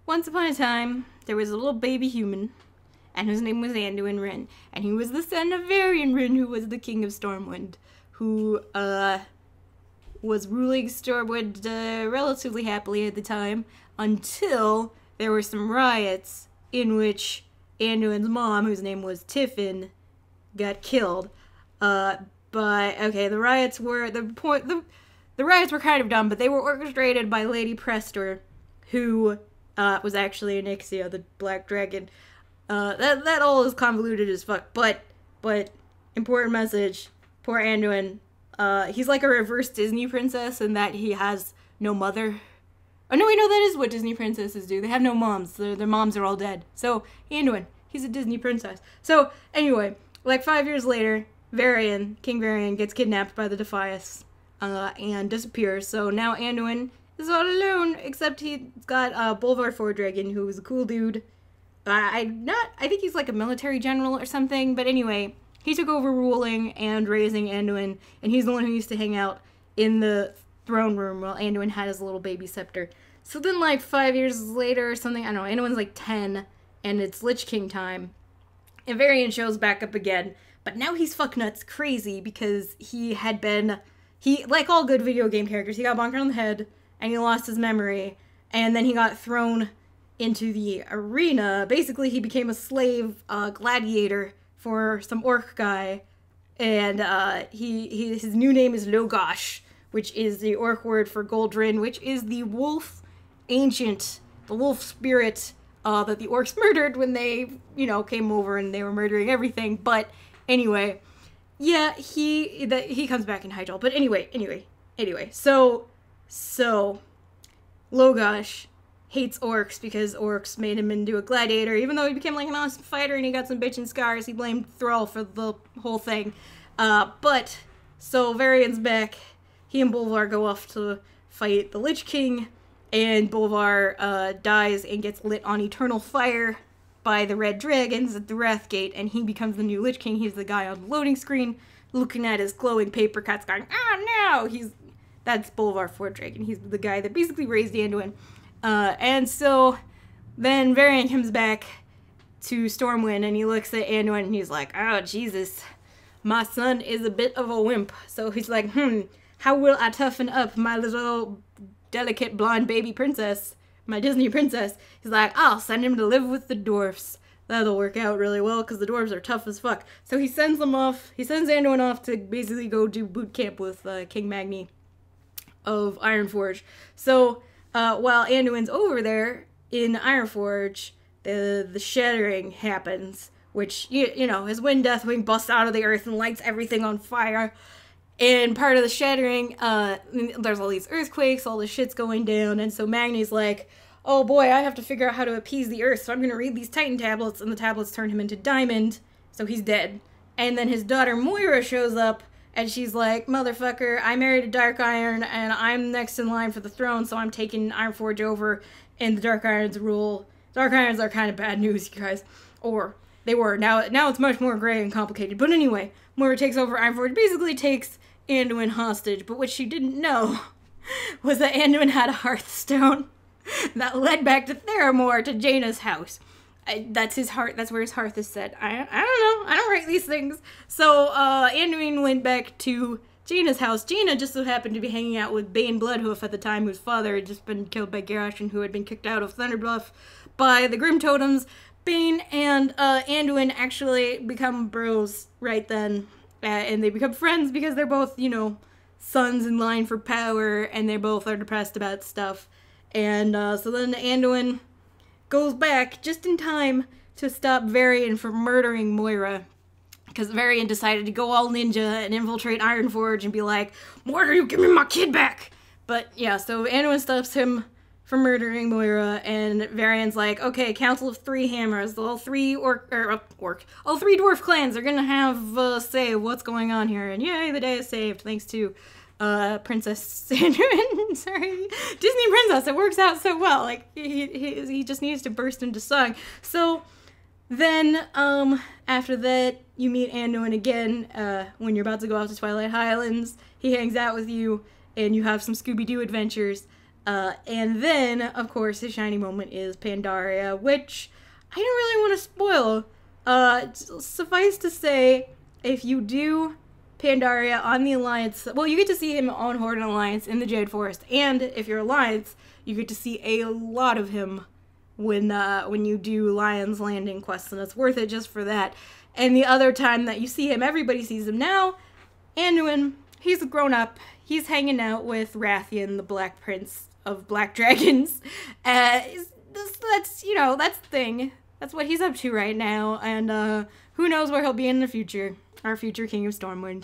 Once upon a time, there was a little baby human, and his name was Anduin Wrynn, and he was the son of Varian Wrynn, who was the king of Stormwind, who, was ruling Stormwind, relatively happily at the time, until there were some riots in which Anduin's mom, whose name was Tiffin, got killed. The riots were, the riots were kind of dumb, but they were orchestrated by Lady Prester, who, was actually Onyxia, the Black Dragon. That all is convoluted as fuck, but, important message, poor Anduin, he's like a reverse Disney princess in that he has no mother. Oh, no, wait, no, that is what Disney princesses do. They have no moms. Their moms are all dead. So, Anduin, he's a Disney princess. So, anyway, like 5 years later, King Varian, gets kidnapped by the Defias, and disappears. So now Anduin is all alone, except he's got Bolvar Fordragon, who is a cool dude. I think he's like a military general or something, but anyway, he took over ruling and raising Anduin, and he's the one who used to hang out in the throne room while Anduin had his little baby scepter. So then, like, 5 years later or something, I don't know, Anduin's like 10, and it's Lich King time, and Varian shows back up again, but now he's fucknuts crazy because he, like all good video game characters, he got bonked on the head, and he lost his memory, and then he got thrown into the arena. Basically, he became a slave gladiator for some orc guy, and his new name is Logosh, which is the orc word for Goldrin, which is the wolf spirit that the orcs murdered when they, came over and they were murdering everything. But anyway, yeah, he comes back in Hyjal. But anyway, so Logosh hates orcs because orcs made him into a gladiator, even though he became like an awesome fighter and he got some bitchin' scars. He blamed Thrall for the whole thing. So Varian's back. He and Bolvar go off to fight the Lich King, and Bolvar dies and gets lit on eternal fire by the red dragons at the Wrathgate, and he becomes the new Lich King. He's the guy on the loading screen looking at his glowing paper cuts going, "Oh no!" That's Bolvar Fordragon. He's the guy that basically raised Anduin. And so then Varian comes back to Stormwind, and he looks at Anduin and he's like, "Oh, Jesus, my son is a bit of a wimp." So he's like, how will I toughen up my little delicate blonde baby princess, my Disney princess? He's like, I'll send him to live with the dwarfs. That'll work out really well because the dwarves are tough as fuck. So he sends Anduin off to basically go do boot camp with King Magni of Ironforge. So while Anduin's over there in Ironforge, the shattering happens, which, his wind deathwing busts out of the earth and lights everything on fire. And part of the shattering, there's all these earthquakes, all this shit's going down, and so Magni's like, oh boy, I have to figure out how to appease the earth, so I'm gonna read these Titan tablets, and the tablets turn him into Diamond, so he's dead. And then his daughter Moira shows up, and she's like, motherfucker, I married a Dark Iron, and I'm next in line for the throne, so I'm taking Ironforge over, and the Dark Irons rule. Dark Irons are kind of bad news, you guys. Or, they were. Now it's much more gray and complicated. But anyway, Moira takes over Ironforge, basically takes Anduin hostage, but what she didn't know was that Anduin had a Hearthstone that led back to Theramore, to Jaina's house. That's where his hearth is set. I don't know, I don't write these things. So Anduin went back to Jaina's house. Jaina just so happened to be hanging out with Bane Bloodhoof at the time, whose father had just been killed by Garrosh and who had been kicked out of Thunderbluff by the Grim Totems. Bane and Anduin actually become bros right then. And they become friends because they're both, sons in line for power, and they both are depressed about stuff. And so then Anduin goes back just in time to stop Varian from murdering Moira, because Varian decided to go all ninja and infiltrate Ironforge and be like, Moira, you give me my kid back! But yeah, so Anduin stops him from murdering Moira, and Varian's like, okay, Council of Three Hammers, all three all three dwarf clans are gonna have a say of what's going on here, and yay, the day is saved, thanks to Princess Anduin, sorry, Disney princess. It works out so well. Like he just needs to burst into song. So then after that, you meet Anduin again when you're about to go off to Twilight Highlands. He hangs out with you, and you have some Scooby-Doo adventures. And then, of course, his shining moment is Pandaria, which I don't really want to spoil. Suffice to say, if you do Pandaria on the Alliance, well, you get to see him on Horde and Alliance in the Jade Forest, and if you're Alliance, you get to see a lot of him when you do Lion's Landing quests, and it's worth it just for that. And the other time that you see him, everybody sees him now. Anduin, he's a grown up. He's hanging out with Rathian, the Black Prince of Black Dragons. That's, you know, that's the thing. That's what he's up to right now, and who knows where he'll be in the future. Our future King of Stormwind.